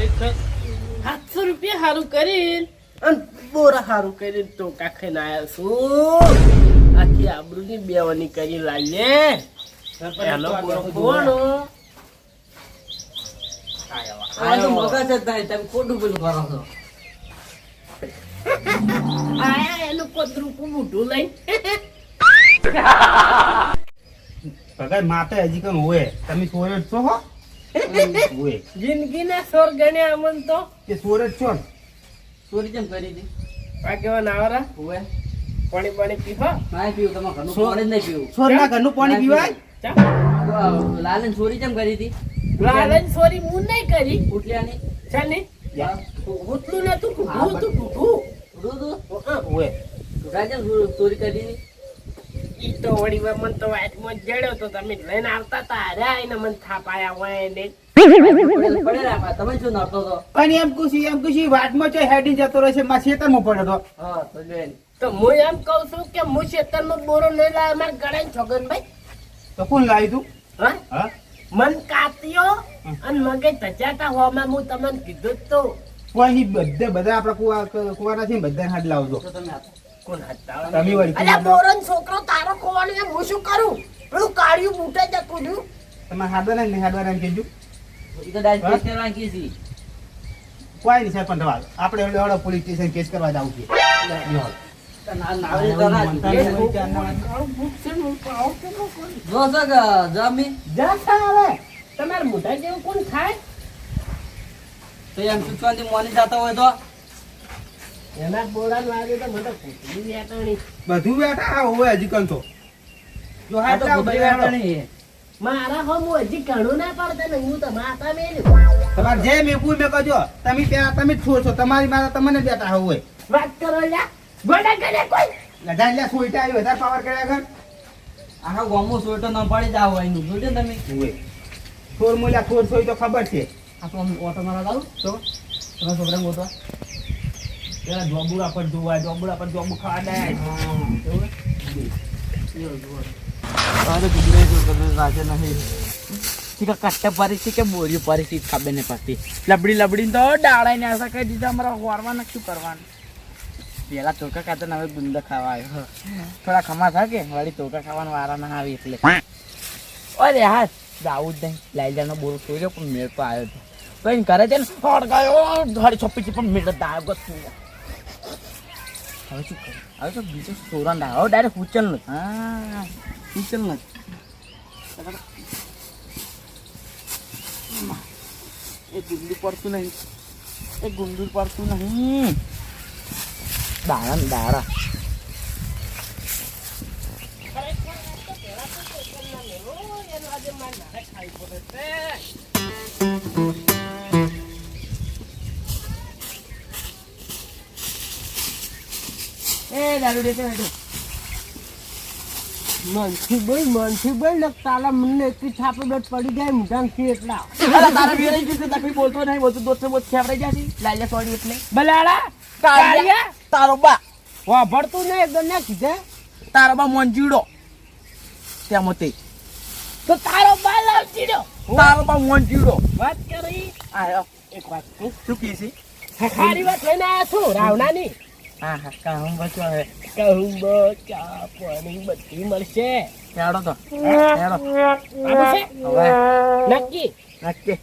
ખરેખર 700 રૂપિયા સારું કરીને અને બોરા સારું કરીને ટોકા ખાઈને આવ્યા છું. આખી આબરૂની બેવાની કરી લાગે. એનો બોરો કોનો? આયા એનું પતરું મોઢું લઈને ભગત માતા હજી કન હોય તમે સોર જ છો હો હોય જિંદગીના સોર ગણ્યા અમન તો કે સોર જ છો ને? ચોરી કેમ કરી હતી? આગેવાન આવરા ઓવે પાણી પાણી પીવો. ના પીવું, તમારા ઘરનું પાણી જ નહીં પીવું. સોરના ઘરનું પાણી પીવાય? ચા લાલન ચોરી કેમ કરી હતી? લાલન સોરી હું નહીં કરી. ઉઠલ્યાની ચાલી ઉતલું નતું કુઠું તું કુઠું હોય રાજા ચોરી કરી હતી. ઈ તો વળી વાર મન તો વાતમાં જડ્યો તો તમે લઈને આવતા તા અરે આઈને મન થાપાયા હોય ને પડેલા તમે શું નડતો હતો? અને એમ ખુશી વાતમાં ચો હેડી જતો રહે છે માં ખેતરમાં પડ્યો તો. હા તો જોઈ તો હું એમ કઉ છું કે હું ખેતરમાં બોરો નહીં લાવ્યો મારે ગળાઈ છોગનભાઈ. તો કોણ લાવી તું? હા હા મન કાત્યો અને મગે તચાતા હોમાં હું તમને કીધું જ તો. કોઈ નહીં બધા આપડા કુવાના છે ને બધાને હાથ લાવજો. તો તમે આપો. કોણ હતા? તમે વળી અલ્યા બોરોન છોકરો તારો ખોવાનો એમ હું શું કરું? પેલું કાળિયું બૂટે જતું રહ્યું. તમારે હાડવાના ને હાડવાના એમ કહેજો. એ તો ડાયરેક્ટ કેસ કરવાની કીધી. કોઈ નહીં સાહેબ પણ રવા આપણે હવે પોલીસ સ્ટેશન કેસ કરવા જવું છે. નાવડી તો ના જ. કાળું બૂટ છે ને હું પાવ કેટલો કરું? જો સગ જમી જા સાલે તમારે મોઢા જેવું કોણ થાય? તો એમ ચૂકવાથી મોની જતા હોય તો એના બોડા લાગે તો મને કૂતરી વેટાણી. બધું બેઠા હોય હજી કન તો જો આ હાથ તો લાવ ગુબરી બધા વાળાની. મારા હમ હજી ઘણું ના પડતા ને હું તો માતા મેલ્યું. તમારે જે મેકવું મેં કહેજો તમે ત્યાં તમે જ છો છો તમારી મારા તમને બેઠા હોય વાત કરો લ્યા ગોડા કરે કોઈ લડા લ્યા સોઈટા આવ્યો વધારે પાવર કર્યા કર આખા ગામમાં સોટો ન પડી જાવ હોય એનું જોજો તમે. હોય થોર મોલ્યા થોર સોઈ તો ખબર છે. આ તો આમ ઓટો મારા લાવું તો તમે છોકરાને ગોતો. પેલા જોબુડા પર જોવાય જોબુડા પર જોબુ ખાવા દે અરે ગુબરે જો કદર રાજે નહીં. ઠીક કટ્ટા પારી છે કે બોરી પારી છે ખબર નહીં પડતી. લબડી તો ડાળાઈને આશા કરી દીધા અમારા હોરવાના શું કરવાનું. પેલા તોકા ખાતા ને હવે ગુંદા ખાવા આવ્યો. થોડા ખમા થાય કે વળી તોકા ખાવાનો વારા ના આવે એટલે. અરે હા દાઉદ નહીં લાઈલાનો બોલ સોર્યો પણ મેળ તો આવ્યો હતો. તો એને કરે છે ને હડકાયો ઘડી છપ્પી છે પણ મેળ તો આવ્યો ગત. હવે શું કરું? હવે તો બીજો સોરા ના હવે ડાયરેક્ટ ઉચલ નથી. હા ઉચલ નથી. એ ગુંદુ પડતું નહીં. એ ગુંદુ પડતું નહીં. દાડા ને દાડા. એ દારૂ દેતો હેડો. મનથી બોલ ને તારા મને એટલી થાપડોટ પડી જાય મોઢામાંથી એટલા. અલા તારા વેરાઈ ગયું છે તકલીફ બોલતો નહીં બોલતો દોસ્ત બોત ખેવડાઈ જાય છે લાલ્યા સોડી એટલે બલાડા કાળિયા તારો બા વાભરતું ને એકદમ ના કીધે તારો બા મોંજીડો ત્યાં મતે તો તારો બાલ આવતી રહ્યો. તારો બા મોંજીડો વાત કરી આયો એક વાત કહું. શું કહે છે? ખારી વાત લઈને આવ્યા છું રાવણાની. હા હા કામ બચો હે કહું ચા પાણી બધી મળશે. હેડો તો હેડો આવું છે હવે નક્કી. નક્કી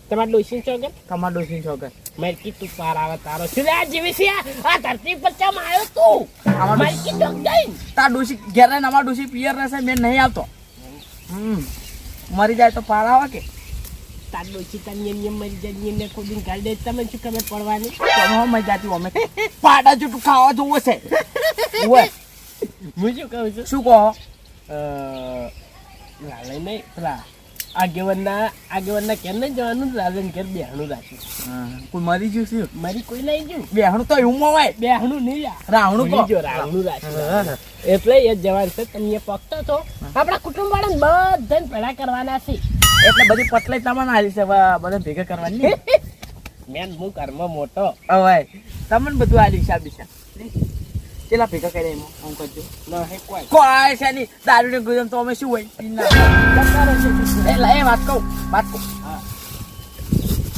તમારે ડોસી ચોગન તમાર ડોસી છોકર મરકી તું પાર આવે તારો શું આ જીવી છે આ ધરતી પર ચમ આવ્યો તું મરકી ચોક જઈ તાર ડોસી ઘેર રહીને અમાર ડોસી પિયર રહેશે મેં નહીં આવતો. મરી જાય તો પાર આવે કે તાર ડોસી તને એમ મરી જાય ને ખોદીને કાઢી દે તમને શું ખબર પડવાની. તમે હો મરી જાતી અમે પાડા ચૂટું ખાવા જોવો છે. ઓય હું શું કહું છું શું કહો? લાલે નહીં પેલા આગેવાનના કેમ નહીં જવાનું લાલન ઘેર બેહણું રાખ્યું. કોઈ મરી ગયું છે મારી કોઈ નહીં ગયું બેહણું તો એવું હોય બેહણું નહીં રાવણું કહો. રાવણું રાખ્યું એટલે એ જવાન છે તમે પકતો છો આપણા કુટુંબ વાળાને બધાને ભેળા કરવાના છે. એટલે બધી પટલાઈ તમને હાલી છે બધા ભેગા કરવાની. મેન હું ઘરમાં મોટો હવે તમને બધું હાલી હિસાબ દિશા કેટલા ભેગા કર્યા એમાં આમ કરજો. કોઈ છે નહીં દારૂ ને ગુજમ તો અમે શું હોય એટલે એ વાત કહું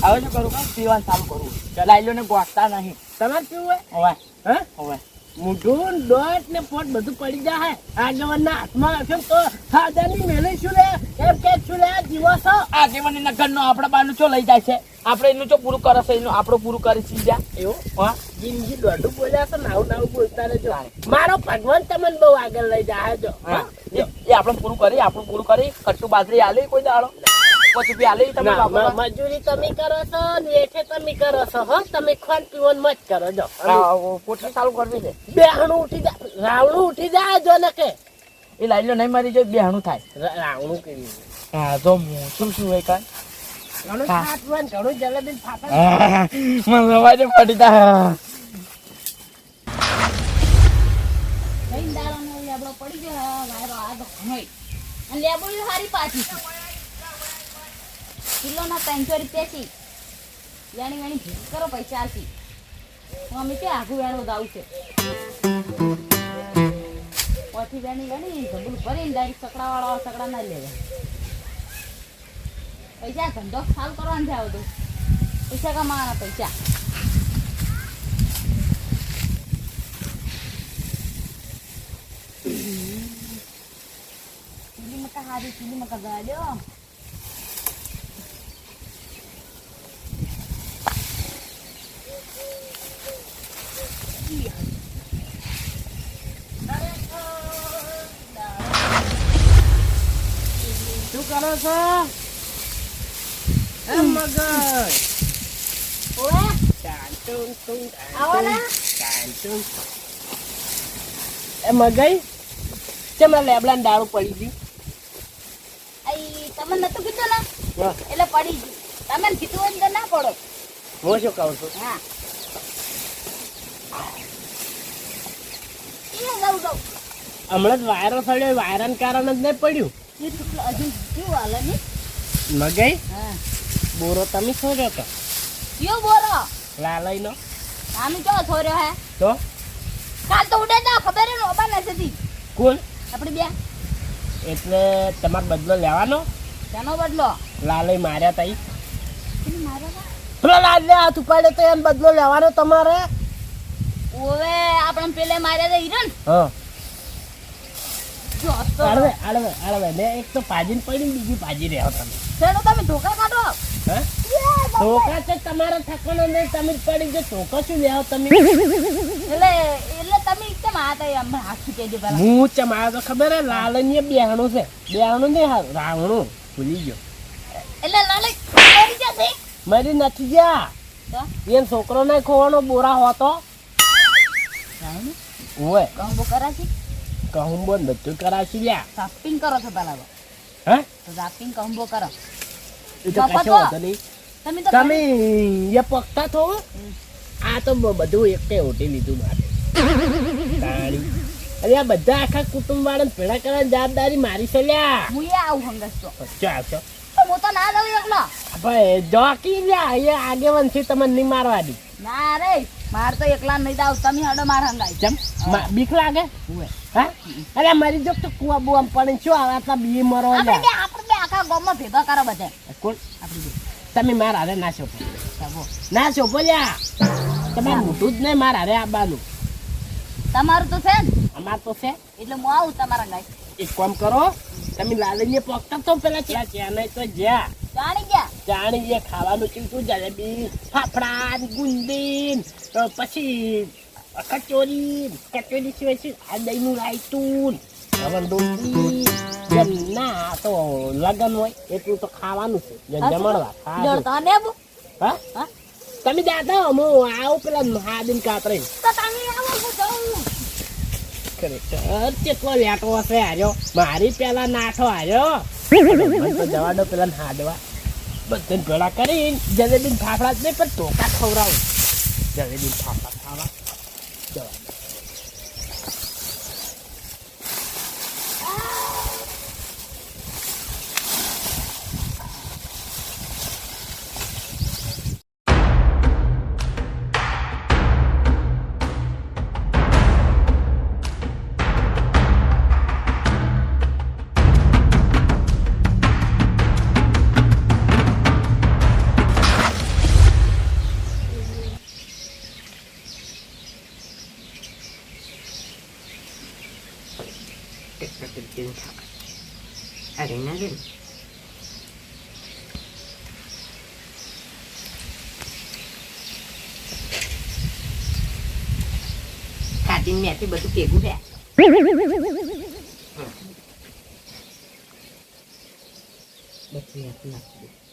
હવે શું કરું કાં પીવાનું ચાલુ કરું લાઈલો ને ગોઠતા નહીં તમારે કેવું હવે હે હવે મૂઢું દોટ ને પોટ બધું પડી જાય આગળના હાથમાં રાખે તો સાદાની મેલે શું લે એમ કે શું લે જીવો છો આ જીવન એના ઘરનો આપણા બાનું ચો લઈ જાય છે આપણે એનું ચો પૂરું કરે છે એનું આપણું પૂરું કરી સીધા એવું હા જિંદગી દોઢું બોલ્યા છો નાવું નાવું બોલતા રહેજો મારો ભગવાન તમને બહુ આગળ લઈ જાય જો હા એ આપણે પૂરું કરી આપણું પૂરું કરી કટ્ટુ બાજરી આલે કોઈ દાડો પછી બી આલે તમે વાપરવા. મજૂરી તમે કરો છો ને એઠે તમે કરો છો હો તમે ખાન પીવન મત કરો જો કોઠી ચાલુ કરવી છે બેહણું ઉઠી જાય રાવણું ઉઠી જાય જો ને કે એ લાઈલો નહીં મારી જાય બેહણું થાય રાવણું કેવી હા તો શું શું હોય કાંઈ ઘણું હા. ખાટવાનું ઘણું જલેબી ફાટા મને અવાજ પડી તા લઈને દાડાનો લેબડો પડી ગયો વાયરો આ તો ઘણોય અને લેબડી હારી પાછી છે કિલોના 300 રૂપિયા છે વેણી વેણી ભેગ કરો પૈસા આલતી અમે કે આઘું વેણો દાવ છે પછી વેણી વેણી ધબલું ભરીને ડાયરેક્ટ સકડાવાળા સકડા ના લેવા પૈસા ધંધો સાલ કરવાનો છે આવો તો પૈસા કમાવાના પૈસા ચીલી મકા હારી ચીલી મકા ગાડ્યો શું કરો છો એ મગજ ઓએ ચાંટું તું આવો ને ચાંટું એ મગઈ ચમલા લેબલા દારૂ પડી ગઈ આઈ તમને નતું કીધું ને હા. એટલે પડી ગઈ તમે કીધું હોય ને તો ના પડો હું શું કહું છું હા એ જાઉં જાઉં હમણાં જ વાયરો થયો વાયરાને કારણે જ નહીં પડ્યું એ તો હજુ કેવું હાલે ને મગઈ હા બોરો તમે શું છો તો કયો બોરો લાલઈનો આનું ચો છોર્યો હે તો કાલ તો ઉડે ના ખબર હે ઓબા નથી કોણ આપણે બે એટલે તમારે બદલો લેવાનો તેનો બદલો લાલઈ માર્યા તઈ પેલી મારો બા પેલો લાલ હાથ ઉપાડે તો એમ બદલો લેવાનો તમારે ઓવે આપણે પેલે માર્યા તો હીરન હા જો તો આળવે ને એક તો ભાજીને પડી બીજી ભાજી રહ્યો તમે તેનો તમે ધોકા કાઢો હે ધોકા છે તમારા ઠકાનો ને તમે જ પડી જો ધોકો શું લેવો તમે એટલે તમે કેમ આ તો અમને હાથ છૂટી દે પેલા હું ચમ આવ્યો તો ખબર હે લાલની બેહણું છે બેહણું નહીં હારું રાવણું ભૂલી ગયો એટલે લાલે કરી જશે મરી નથી ગયા તો એમ છોકરો ને ખોવાનો બોરા હોતો રાવણ ઓય કંબો કરાશી કહું બોલ બધું કરાશી લ્યા ઝાપિંગ કરો છો પેલા હે તો ઝાપિંગ કંબો કરો એ તો બાપા કશો તો. વાંધો નહીં તમે તો તમે એ પગતા થો આ તો બધું એક હોટી લીધું મારે તાળી અરે આ બધા આખા કુટુંબ વાળાને ભેળા કરવાની જવાબદારી મારી છે લ્યા હું એ આવું હંગસ તો ચો આવશો હું તો ના દઉં એકલો ભાઈ જોકી લ્યા એ આગેવાન છે તમને નહીં મારવાની ના રે માર તો એકલા નહીં દાવ તમે હડો માર હંગાઈ ચમ બીક લાગે હા અરે મારી જો તો કુવા બુઆ પડે શું આટલા બી મરો આપણે બે આખા ગામમાં ભેગા કરો બધા કોણ આપણે બે તમે મારા હારે ના છો ચાલો ના છો બોલ્યા તમારે મોટું જ નહીં મારા હારે આવવાનું તમારું તો છે ને અમાર તો છે એટલે હું આવું તમારા ગાય એક કામ કરો તમે લાલજીને પકતા તો પેલા ત્યાં નહીં તો જ્યાં જાણી ગયા જાણી એ ખાવાનું ચીકું જલેબી ફાફડા ગુંદી પછી કચોરી સિવાય છે આ દહીંનું રાયતું હવે રોટલી જેમ ના તો લગન હોય એટલું તો ખાવાનું છે જેમ જમણવા ખાવાનું ડરતા ને બુ હા હા તમે દાદા હું આવું પેલા હાદીન કાતરે તો તમે આવો હું જાઉં ખરેખર કેટલો લેટો હશે હાર્યો મારી પેલા નાઠો હાર્યો તો જવા દો પેલા હાડવા બધાને ભેળા કરીને જલેબી ફાફડા જ નહીં પણ ટોકા ખવડાવું જલેબી ફાફડા ખાવા જવા દો. લઈ ના દે કાઢીને મેથી બધું ભેગું છે બધું નાખી દે